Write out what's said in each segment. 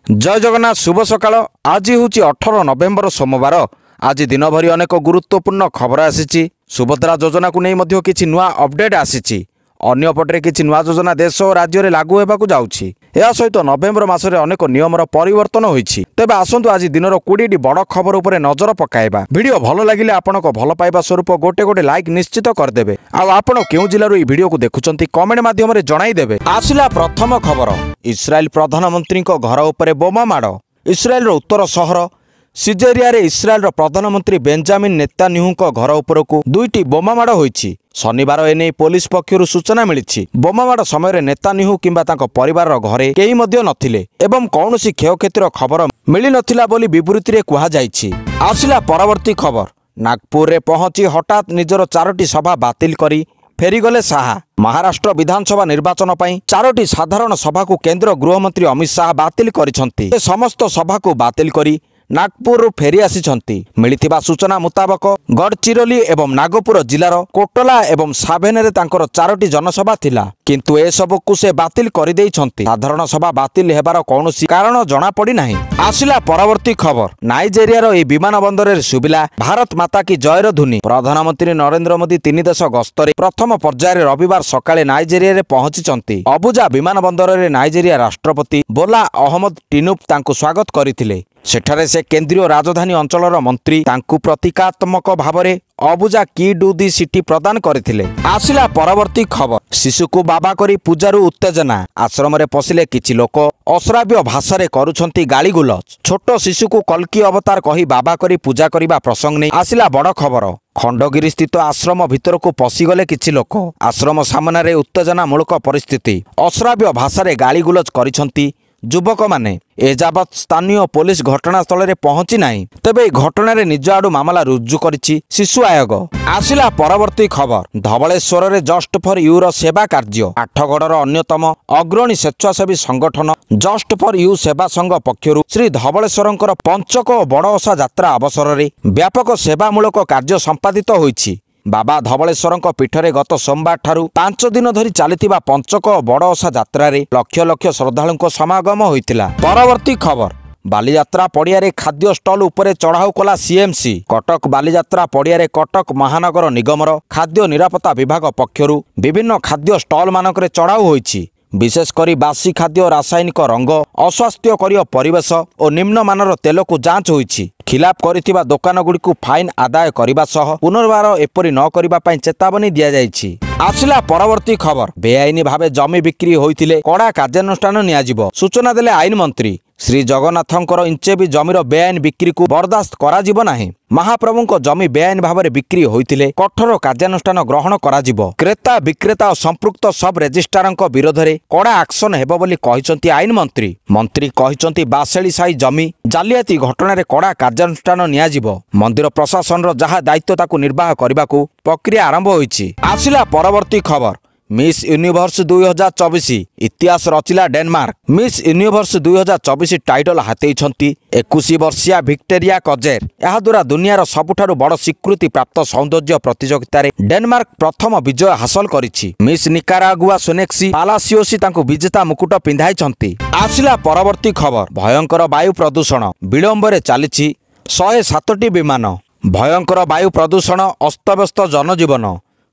जय जगन्नाथ शुभ सकाळ। आज हूँ 18 नवेम्बर सोमवार। आज दिन भरी अनेक गुरुत्वपूर्ण खबर आसी। सुभद्रा योजना को नहीं किछि नुआ अपडेट आसी। अन्यपटे किछि नुआ योजना देश और राज्य में लागू होगा जाउछि। या सहित नवेम्बर मासरे अनेक नियमर परिवर्तन होइछि। तेबे आसंतु आज दिनर 20टी बड़ खबर उपरे नजर पकाइबा। वीडियो भल लागिले आपनक भल पाइबा स्वरूप गोटे लाइक निश्चित करदेबे। आ आपण केउ जिल्लारो ई वीडियो को देखुचंती कमेंट माध्यम रे जणाई देबे। आसिला प्रथम खबर, इस्राएल प्रधानमंत्री को घर उपरे बोमा माड़। इस्राएल रो उत्तर शहर सिजेरिया रे इस्राएल रो प्रधानमंत्री बेंजामिन नेतान्याहू को घर उपरकू 2टी बोमा माड़ होइछि। शनिवार एने पुलिस पक्षरु सूचना मिली। बोमामाड़ समय नेतान्याहू किंबा तांको परिवार घरे केही मध्य नथिले एवं कौनसी क्षयक्षतिर खबर मिली नथिला बोली विवृत्ति रे कुहा जाइछि। आसिला परवर्ती खबर, नागपुर रे पहुंची हठात निजर 4टी सभा बातिल करी फेरीगले शाह। महाराष्ट्र विधानसभा निर्वाचन पई 4टी साधारण सभा को केंद्र गृहमंत्री अमित शाह बातिल करिसंती। समस्त सभा को बातिल करी नागपुर फेरी आसिछंती। मिलिथिबा सूचना मुताबक गडचिरोली एवं नागपुर जिलार कोटला एवं साभेनेरे तांकर 4टी जनसभा थिला, किंतु ए सबकु से बातिल करि देइछंती। साधारण सभा बातिल हेबार कौनसी कारण जणा पड़ी नाही। आसिला परवर्ती खबर, नाइजेरिया रो ए विमान बंदर रे सुबिला भारत माता की जयर ध्वनि। प्रधानमंत्री नरेंद्र मोदी 3 देश गस्तरे प्रथम पर्याय रे रविवार सकाळे नाइजेरिया रे पहुंचिचंती। अबुजा विमान बंदर रे नाइजेरिया राष्ट्रपति बोला अहमद टिनुप तांको स्वागत करिथिले। सेठारे से केंद्रीय राजधानी अंचलर मंत्री तांकु प्रतीकात्मक भावरे अबुजा की डू दी सिटी प्रदान करथिले। आसिला परवर्ती खबर, शिशु को बाबा करी पूजारू उत्तेजना। आश्रम रे पसिले किछि लोक अश्राव्य भाषा रे करूछंती गाली गुलज। छोट शिशु को कल्की अवतार कही बाबा करी पूजा करिबा प्रसंग नै आसिला बड़ खबर। खंडगिरी स्थित आश्रम भीतर को पसिगले किछि लोक। आश्रम सामना रे उत्तेजना मूलक परिस्थिति। अश्राव्य भाषा रे गाली गुलज करिछंती युवक माने। एजावत स्थानीय पुलिस घटनास्थल रे पहुंची नाही। तेबे घटना रे निज आडू मामला रुजु करिछि शिशु आयोग। आसिला परवर्ती खबर, धवलेश्वर रे जस्ट फॉर यू रो सेवा कार्य। आठगड़र अन्यतम अग्रणी स्वेच्छासेवी संगठन जस्ट फॉर यू सेवा संघ पक्षरु श्री धवलेश्वरंकर पंचक बड़ ओषा यात्रा अवसर रे व्यापक सेवामूलक कार्य संपादित होइछि। बाबा धवलेश्वरंक पीठरे गत सोमवार ठारू 5 दिन धरी चलिथिबा पंचक बड़ ओषा यात्रा रे लक्ष लक्ष श्रद्धालुंक समागम होइतिला। परवर्ती खबर, बालीयात्रा पड़िया रे खाद्य स्टल उपरे चढ़ाऊ कला सीएमसी। कटक बालीयात्रा पड़िया रे कटक महानगर निगमर खाद्य निरापत्ता विभाग पक्षरु विभिन्न खाद्य स्टल मानकरे चढ़ाऊ होइछि। विशेष करी बासी खाद्य, रासायनिक रंग, अस्वास्थ्यकर परिवेश और निम्नमानर तेल को जांच होइछि। खिलाफ करिथिबा दोकान गुडी को फाइन आदाय करिबा सह पुनर्बार एपरि न करिबा पई चेतावनी दिया जाइछि। आसिला परवर्ती खबर, बेआईनी भावे जमी बिक्री होइथिले कड़ा कार्यानुष्ठान नियाजिबो। सूचना देले आईन मंत्री। श्री जगन्नाथंकर इंचे भी जमीर बेआईन बिक्री को बर्दाश्त करा जिवो नाही। महाप्रभुंक जमी बेआईन भावे बिक्री होइथिले कठोर कार्यानुष्ठान ग्रहण करा जिवो। क्रेता विक्रेता और संपृक्त सब रेजिस्ट्रारंक विरोध रे कड़ा एक्शन हेबो बोली कहिसंती आईन मंत्री। मंत्री कहिसंती बासेली साई जमी जालियाती घटना रे कड़ा कार्यानुष्ठान नियाजिवो। मंदिर प्रशासन रो जहा दायित्व ताकू निर्वाह करबाकू प्रक्रिया आरंभ होइछि। आसिला परवर्ती खबर, मिस यूनिवर्स 2024 इतिहास रचिला डेनमार्क। मिस यूनिवर्स 2024 टाइटल हातेइछंती 21 वर्षिया विक्टोरिया कजेर। यह द्वारा दुनियार सबुठारु बड़ स्वीकृति प्राप्त सौंदर्य प्रतियोगिता रे डेनमार्क प्रथम विजय हासिल करिछि। मिस निकारागुआ सोनेक्सी पालासियोसी तांको विजेता मुकुट पिंधाइछंती। आसिला परवर्ती खबर, भयंकर वायु प्रदूषण विलंबरे चलिछि 107टी विमान। भयंकर वायु प्रदूषण, अस्तव्यस्त जनजीवन।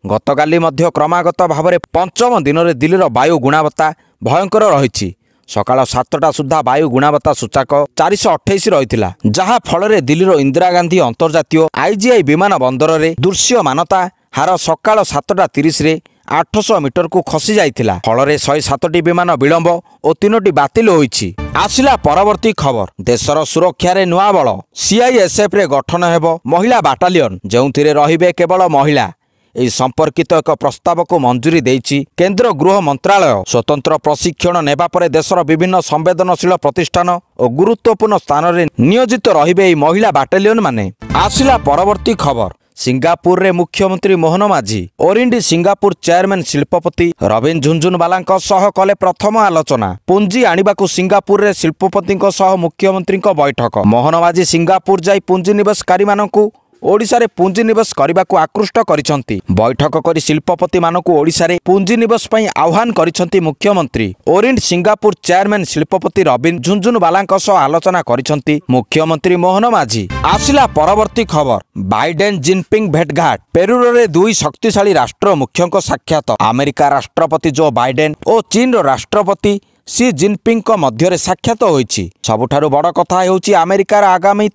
गतकाली मध्य क्रमागत भाव में 5म दिन में दिल्लीर वायु गुणवत्ता भयंकर रही। सकाल 7टा सुधा वायु गुणवत्ता सूचक 428 रही, जहाँ फल दिल्लीर इंदिरा गांधी अंतर्जातीय आईजीआई विमान बंदर में दृश्यमानता हार सकाल 7:30 रे 800 मीटर को खसी जाइथिला। फल 107टी विमान विलंब और 3टी बातिल होइछि। आसिला परवर्ती खबर, देशर सुरक्षा रे नुआ बल सीआईएसएफ रे गठन हेबो महिला बाटालियन, जेउथिरे रहिबे केवल महिला। एही संपर्कित एक प्रस्ताव को मंजूरी देइछि केंद्र गृह मंत्रालय। स्वतंत्र प्रशिक्षण नेबा परे देशर विभिन्न संवेदनशील प्रतिष्ठान और गुरुत्वपूर्ण स्थान रे नियोजित रहिबे एही महिला बाटालियन माने। आसिला परवर्ती खबर, सिंगापुर रे मुख्यमंत्री मोहन माझी ओरिंडी सिंगापुर चेयरमैन शिल्पपति रविन झुंझुनवाला सह कले प्रथम आलोचना। पुंजी आनिबाकू सिंगापुर रे शिल्पपति सह मुख्यमंत्री बैठक। मोहन माझी सिंगापुर जाई पुंजी निवेशकारी मानकू ओडिशारे पुंजीनिवेश करने आकृष्ट करिसेंती। बैठक करी शिल्पपति मानकु ओडिशारे पुंजीनिवेश पई आह्वान करिसेंती मुख्यमंत्री। ओरिएंट सिंगापुर चेयरमैन शिल्पपति रविन झुंझुनवालांक सह आलोचना करिसेंती मुख्यमंत्री मोहन माझी। आसिला परवर्ती खबर, बाइडेन जिनपिंग भेटघाट। पेरुरे दुई शक्तिशाली राष्ट्र मुख्यों साक्षात। अमेरिका राष्ट्रपति जो बाइडेन और चीन राष्ट्रपति सी जिनपिंग मध्य साक्षात होईछि। सबुठारु बड़ कथा हेउछि अमेरिकार आगामी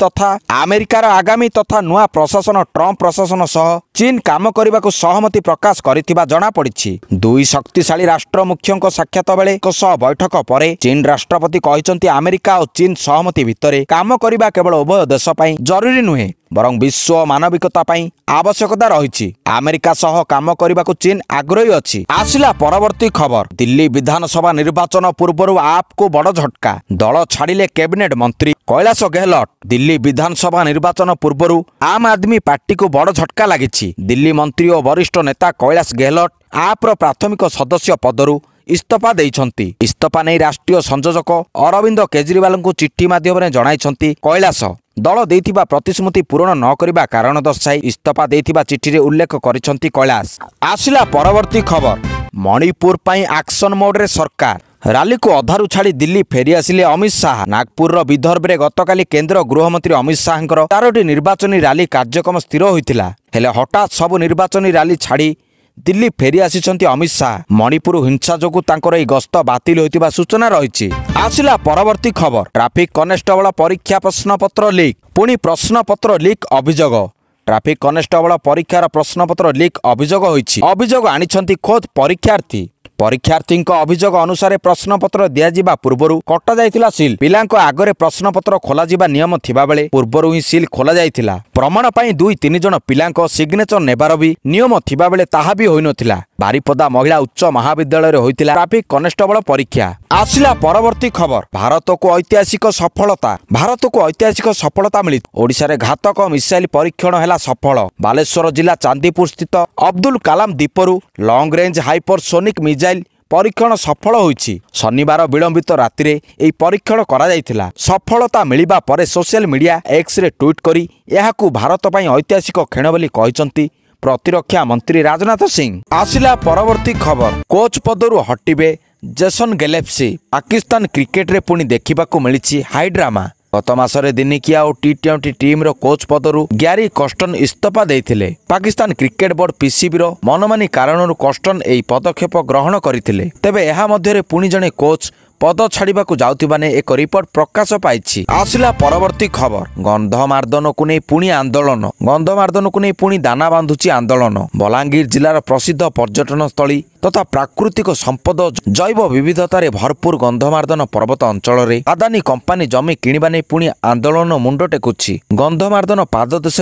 तथा नुआ प्रशासन ट्रम्प प्रशासन सह चीन काम करने सहमति प्रकाश करिथिबा जणा पड़िछि। दुई शक्तिशाली राष्ट्र मुख्यों साक्षात बेले सह बैठक पर चीन राष्ट्रपति कहिसंती अमेरिका और चीन सहमति भितर काम करने केवल उभय देश पई जरूरी नुहे बरं विश्व मानविकता पई आवश्यकता रही। अमेरिका सह काम करने को चीन आग्रही अछि। आसिला परवर्ती खबर, दिल्ली विधानसभा निर्वाचन पूर्व आप को बड़ झटका। दल छाड़िले कैबिनेट मंत्री कैलाश गहलोत। दिल्ली विधानसभा निर्वाचन पूर्व आम आदमी पार्टी को बड़ झटका लगी। दिल्ली मंत्री और वरिष्ठ नेता कैलाश गहलोत आप्र प्राथमिक सदस्य पदरु इस्तीफा देइछंती। इस्तीफा नहीं राष्ट्रीय संयोजक अरविंद केजरीवाल को चिट्ठी माध्यम जणाइछंती कैलाश। दल देइथिबा प्रतिश्रुति पूरण न करिबा कारण दर्शाई इस्तीफा देइथिबा चिट्ठी रे उल्लेख करिछंती कैलाश। आसिला परवर्ती खबर, मणिपुर पई एक्शन मोड रे सरकार। रैली को अधारू छाड़ी दिल्ली फेरी आसिले अमित शाह। नागपुर विदर्भ में गतकाली केंद्र गृहमंत्री अमित शाह 4टी निर्वाचनी रैली कार्यक्रम स्थिर होइतिला। हेले हठात सब निर्वाचनी रैली छाड़ी दिल्ली फेरी आसिछंती अमित शाह। मणिपुर हिंसा जोगु तांकर एई गस्त बातिल होइतिबा सूचना रहिछि। आसिला परवर्ती खबर, ट्रैफिक कनेस्टेबल परीक्षा प्रश्नपत्र लीक। पुणी प्रश्नपत्र लीक अभियोग। ट्रैफिक कनेस्टेबल परीक्षार प्रश्नपत्र लीक अभियोग होइछि। अभियोग आनिछंती खोद परीक्षार्थी। परीक्षार्थी अभियोग अनुसार प्रश्नपत्र दिया पूर्व कटा जाइथिला सील। पिलांको आगरे प्रश्नपत्र खोला जिबा नियम थिबा बेले पूर्वरु ही सील खोला जाइथिला। प्रमाण पई 2-3 जन पिलांको सिग्नेचर नेबार भी नियम थिबा बेले ताहा भी होई नथिला। बारिपदा महिला उच्च महाविद्यालय रे होइथिला ट्रैफिक कनेस्टेबल परीक्षा। आसिला परवर्ती खबर, भारत को ऐतिहासिक सफलता मिली। ओडिशा रे घातक मिसाइल परीक्षण हैला सफल। बालेश्वर जिला चांदीपुर स्थित Abdul Kalam द्वीपरु long range hypersonic missile परीक्षण सफल होइछि। शनिवार विलंबित राति रे एई परीक्षण करा जाइथिला। सफलता मिलिबा परे social media X ray tweet करी एहाकू भारत पई ऐतिहासिक क्षण बोली कहिसंती प्रतिरक्षा मंत्री राजनाथ सिंह। आसिला परवर्ती खबर, कोच पदरु हटिबे जेसन गेलेप्सी। पाकिस्तान क्रिकेट रे पुणी देखिबाकू मिलिछि हाई ड्रामा। गत मासरे दिनिकिया और टी20 टीम रो कोच पदरु ग्यारी कस्टन इस्तीफा देइथिले। पाकिस्तान क्रिकेट बोर्ड पीसीबी रो मनमानी कारणरु कस्टन एई पदक्षेप ग्रहण करथिले। तेबे एहा मध्यरे पुणी जणे कोच पद छाड़ा जाउथिबा ने एक रिपोर्ट प्रकाश पाइछि। आसिला परवर्ती खबर, गंधमार्दन को नहीं पुणी आंदोलन। गंधमार्दन को नहीं पुणी दाना बांधुची आंदोलन। बलांगीर जिलार प्रसिद्ध पर्यटन स्थली तथा प्राकृतिक संपद जैव विविधतार भरपूर गंधमार्दन पर्वत अंचल रे आदानी कंपानी जमी किणिबा नै पुणी आंदोलन मुंड टेकुछि। गंधमार्दन पाददेश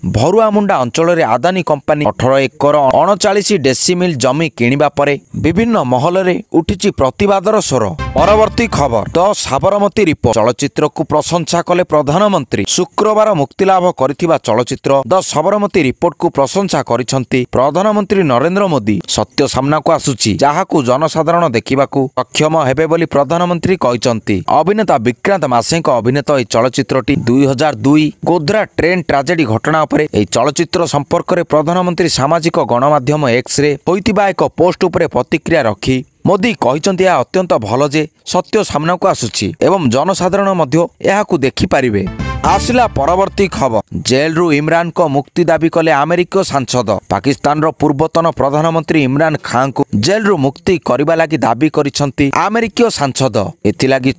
भरुआ मुंडा अंचल रे आदानी कंपानी 18 एकर 39 डेसिमिल जमी किणिबा परे विभिन्न महल रे उठिछि प्रतिवादर स्वर। परवर्ती खबर, द साबरमती रिपोर्ट। चलचित्र को प्रशंसा कले प्रधानमंत्री। शुक्रवार मुक्तिलाभ करिथिबा चलचित्र द साबरमती रिपोर्ट को प्रशंसा करिसंती प्रधानमंत्री नरेंद्र मोदी। सत्य सामना को आसुची जहाकू जनसाधारण देखिबाकू सक्षम हेबे बोली प्रधानमंत्री कहिसंती। अभिनेता विक्रांत मासेंक अभिनीत एई चलचित्रटी 2002 गोध्रा ट्रेन ट्राजेडी घटना उपरे एई चलचित्र संपर्क रे प्रधानमंत्री सामाजिक गणमाध्यम एक्स रे होइतिबा एक पोस्ट उपरे प्रतिक्रिया रखी मोदी कहिसंती यह अत्यंत भल जे सत्य सामना को आसुची एवं जनसाधारण मध्य एहाकू देखि पारिबे। आसिला परवर्ती खबर, जेल रु इमरान को मुक्ति दाबी कले अमेरिका सांसद। पाकिस्तान रो पूर्वतन प्रधानमंत्री इमरान खान को जेल रु मुक्ति करिबा लागि दाबी करिसंती अमेरिकीय सांसद। एथिलागी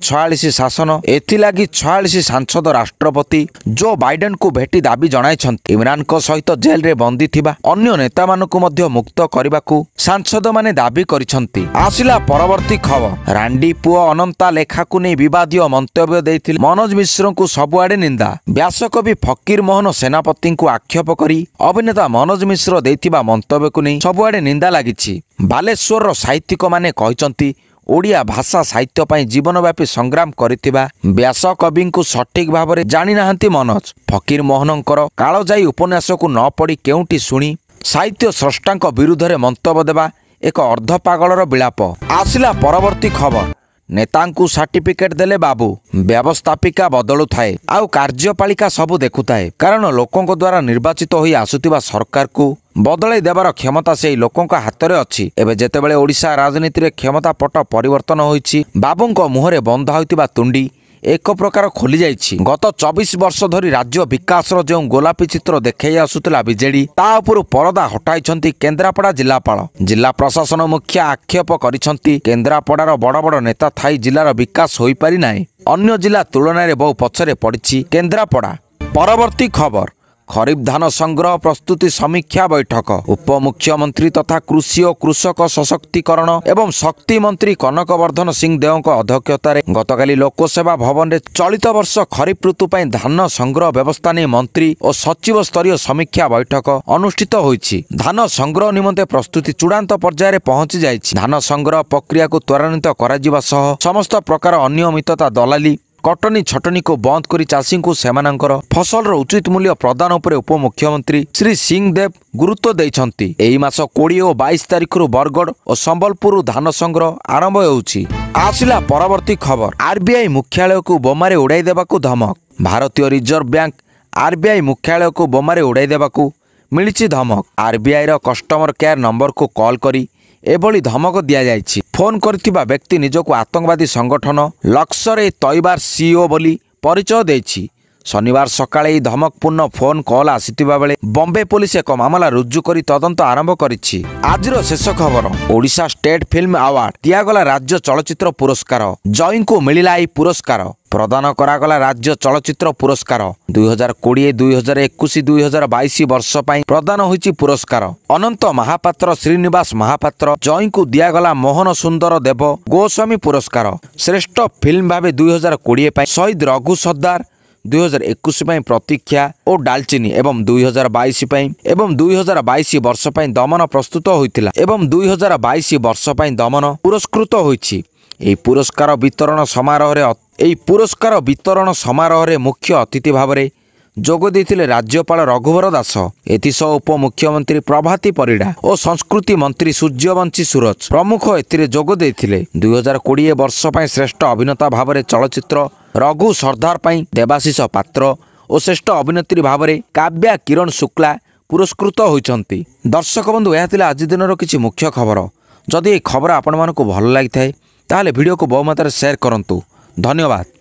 46 सांसद राष्ट्रपति जो बाइडेन को भेटी दाबी जणाइछंती। इमरान को सहित जेल रे बंदी थिबा अन्य नेता मानकु मध्य मुक्त करिबाकू सांसद माने दाबी करिसंती। आसिला परवर्ती खबर, रांडी पुओ अनंता लेखा को नै विवादीय मंतव्य देइथिले मनोज मिश्र को सबुआडे निंदा। व्यासकवि फकीर मोहन सेनापति को आक्षेप करी अभिनेता मनोज मिश्र देइथिबा मंतव्य को नै सबुआडे निंदा लागिछि। बालेश्वर साहित्यिक माने कहिसंती ओडिया भाषा साहित्य पई जीवनव्यापी संग्राम करिथिबा व्यासकवि को सठिक भाव में जानि नाहंती मनोज। फकीर मोहनंकर कालजाई उपन्यास को न पढ़ी केउटी सुनी साहित्य स्रष्टांक विरुद्ध रे मंतव्य देबा एक अर्धपागलर विलाप। आसिला परवर्ती खबर, ନେତାଙ୍କୁ ସାର୍ଟିଫିକେଟ୍ ଦେଲେ ବାବୁ, ବ୍ୟବସ୍ଥାପିକା ବଦଳୁଥାଏ ଆଉ କାର୍ଯ୍ୟପାଳିକା ସବୁ ଦେଖୁଥାଏ। କାରଣ ଲୋକଙ୍କ ଦ୍ୱାରା ନିର୍ବାଚିତ ହୋଇ ଆସୁଥିବା ସରକାରକୁ ବଦଳାଇ ଦେବାର କ୍ଷମତା ସେହି ଲୋକଙ୍କ ହାତରେ ଅଛି। ଏବେ ଯେତେବେଳେ ଓଡ଼ିଶା ରାଜନୀତିରେ କ୍ଷମତା ପଟ ପରିବର୍ତ୍ତନ ହୋଇଛି, ବାବୁଙ୍କ ମୁହଁରେ ବନ୍ଧା ହୋଇଥିବା ତୁଣ୍ଡି ଏକ ପ୍ରକାର ଖୋଲିଯାଇଛି। ଗତ 24 ବର୍ଷ ଧରି ରାଜ୍ୟ ବିକାଶର ଯେଉଁ ଗୋଲାପୀ ଚିତ୍ର ଦେଖାଇ ଆସୁଥିଲା ବିଜେଡି, ତା ଉପରୁ ପରଦା ହଟାଇଛନ୍ତି କେନ୍ଦ୍ରାପଡ଼ା ଜିଲ୍ଲାପାଳ। ଜିଲ୍ଲା ପ୍ରଶାସନ ମୁଖ୍ୟ ଆକ୍ଷେପ କରିଛନ୍ତି, କେନ୍ଦ୍ରାପଡ଼ାର ବଡ଼ ବଡ଼ ନେତା ଥାଇ ଜିଲ୍ଲାର ବିକାଶ ହୋଇପାରି ନାହିଁ। ଅନ୍ୟ ଜିଲ୍ଲା ତୁଳନାରେ ବହୁ ପଛରେ ପଡ଼ିଛି କେନ୍ଦ୍ରାପଡ଼ା। ପରବର୍ତ୍ତୀ ଖବର, ଖରିଫ ଧାନ ସଂଗ୍ରହ ପ୍ରସ୍ତୁତି ସମୀକ୍ଷା ବୈଠକ। ଉପମୁଖ୍ୟମନ୍ତ୍ରୀ ତଥା କୃଷି ଓ କୃଷକ ସଶକ୍ତିକରଣ ଏବଂ ଶକ୍ତି ମନ୍ତ୍ରୀ କନକବର୍ଦ୍ଧନ ସିଂ ଦେଓଙ୍କ ଅଧ୍ୟକ୍ଷତାରେ ଗତକାଲି ଲୋକସେବା ଭବନରେ ଚଳିତ ବର୍ଷ ଖରିଫ ଋତୁ ପାଇଁ ଧାନ ସଂଗ୍ରହ ବ୍ୟବସ୍ଥା ନେଇ ମନ୍ତ୍ରୀ ଓ ସଚିବ ସ୍ତରୀୟ ସମୀକ୍ଷା ବୈଠକ ଅନୁଷ୍ଠିତ ହୋଇଛି। ଧାନ ସଂଗ୍ରହ ନିମନ୍ତେ ପ୍ରସ୍ତୁତି ଚୂଡ଼ାନ୍ତ ପର୍ଯ୍ୟାୟରେ ପହଞ୍ଚି ଯାଇଛି। ଧାନ ସଂଗ୍ରହ ପ୍ରକ୍ରିୟାକୁ ତ୍ୱରାନ୍ୱିତ କରାଯିବା ସହ ସମସ୍ତ ପ୍ରକାର ଅନିୟମିତତା, ଦଲାଲି, କଟନୀ ଛଟନୀକୁ ବନ୍ଦ କରି ଚାଷୀଙ୍କୁ ସେମାନଙ୍କର ଫସଲର ଉଚିତ ମୂଲ୍ୟ ପ୍ରଦାନ ଉପରେ ଉପମୁଖ୍ୟମନ୍ତ୍ରୀ ଶ୍ରୀ ସିଂ ଦେବ ଗୁରୁତ୍ୱ ଦେଇଛନ୍ତି। ଏହି ମାସ 20 ଓ 22 ତାରିଖରୁ ବରଗଡ଼ ଓ ସମ୍ବଲପୁରରୁ ଧାନ ସଂଗ୍ରହ ଆରମ୍ଭ ହେଉଛି। ଆସିଲା ପରବର୍ତ୍ତୀ ଖବର, ଆର୍ବିଆଇ ମୁଖ୍ୟାଳୟକୁ ବୋମାରେ ଉଡ଼ାଇ ଦେବାକୁ ଧମକ। ଭାରତୀୟ ରିଜର୍ଭ ବ୍ୟାଙ୍କ ଆର୍ବିଆଇ ମୁଖ୍ୟାଳୟକୁ ବୋମାରେ ଉଡ଼ାଇ ଦେବାକୁ ମିଳିଛି ଧମକ। ଆର୍ବିଆଇର କଷ୍ଟମର କେୟାର ନମ୍ବରକୁ କଲ୍ କରି ଏଭଳି ଧମକ ଦିଆଯାଇଛି। ଫୋନ୍ କରିଥିବା ବ୍ୟକ୍ତି ନିଜକୁ ଆତଙ୍କବାଦୀ ସଂଗଠନ ଲସ୍କର ଏ ତଇବାର ସିଇଓ ବୋଲି ପରିଚୟ ଦେଇଛି। ଶନିବାର ସକାଳେ ଏହି ଧମକପୂର୍ଣ୍ଣ ଫୋନ୍ କଲ୍ ଆସିଥିବା ବେଳେ ବମ୍ବେ ପୋଲିସ ଏକ ମାମଲା ରୁଜୁ କରି ତଦନ୍ତ ଆରମ୍ଭ କରିଛି। ଆଜିର ଶେଷ ଖବର, ଓଡ଼ିଶା ଷ୍ଟେଟ୍ ଫିଲ୍ମ ଆୱାର୍ଡ ଦିଆଗଲା ରାଜ୍ୟ ଚଳଚ୍ଚିତ୍ର ପୁରସ୍କାର। ଜୟଙ୍କୁ ମିଳିଲା ଏହି ପୁରସ୍କାର। ପ୍ରଦାନ କରାଗଲା ରାଜ୍ୟ ଚଳଚ୍ଚିତ୍ର ପୁରସ୍କାର। 2020, 2021, 2022 ବର୍ଷ ପାଇଁ ପ୍ରଦାନ ହୋଇଛି ପୁରସ୍କାର। ଅନନ୍ତ ମହାପାତ୍ର, ଶ୍ରୀନିବାସ ମହାପାତ୍ର। ଜୟଙ୍କୁ ଦିଆଗଲା ମୋହନ ସୁନ୍ଦର ଦେବ ଗୋସ୍ୱାମୀ ପୁରସ୍କାର। ଶ୍ରେଷ୍ଠ ଫିଲ୍ମ ଭାବେ 2020 ପାଇଁ ଶହୀଦ ରଘୁ ସର୍ଦ୍ଦାର, 2021 ପାଇଁ ପ୍ରତୀକ୍ଷା ଓ ଡାଲଚିନି ଏବଂ 2022 ପାଇଁ 2022 ବର୍ଷ ପାଇଁ ଦମନ ପ୍ରସ୍ତୁତ ହୋଇଥିଲା ଏବଂ 2022 ବର୍ଷ ପାଇଁ ଦମନ ପୁରସ୍କୃତ ହୋଇଛି। ଏହି ପୁରସ୍କାର ବିତରଣ ସମାରୋହରେ ମୁଖ୍ୟ ଅତିଥି ଭାବରେ ଯୋଗ ଦେଇଥିଲେ ରାଜ୍ୟପାଳ ରଘୁବର ଦାସ। ଏଥିସହ ଉପମୁଖ୍ୟମନ୍ତ୍ରୀ ପ୍ରଭାତୀ ପରିଡ଼ା ଓ ସଂସ୍କୃତି ମନ୍ତ୍ରୀ ସୂର୍ଯ୍ୟବଂଶୀ ସୁରଜ ପ୍ରମୁଖ ଏଥିରେ ଯୋଗ ଦେଇଥିଲେ। 2020 ବର୍ଷ ପାଇଁ ଶ୍ରେଷ୍ଠ ଅଭିନେତା ଭାବରେ ଚଳଚ୍ଚିତ୍ର ରଘୁ ସର୍ଦ୍ଦାର ପାଇଁ ଦେବାଶିଷ ପାତ୍ର ଓ ଶ୍ରେଷ୍ଠ ଅଭିନେତ୍ରୀ ଭାବରେ କାବ୍ୟା କିରଣ ଶୁକ୍ଲା ପୁରସ୍କୃତ ହୋଇଛନ୍ତି। ଦର୍ଶକ ବନ୍ଧୁ, ଏହା ଥିଲା ଆଜି ଦିନର କିଛି ମୁଖ୍ୟ ଖବର। ଯଦି ଏହି ଖବର ଆପଣମାନଙ୍କୁ ଭଲ ଲାଗିଥାଏ ତାହେଲେ ଭିଡ଼ିଓକୁ ବହୁମାତ୍ରାରେ ସେୟାର କରନ୍ତୁ। ଧନ୍ୟବାଦ।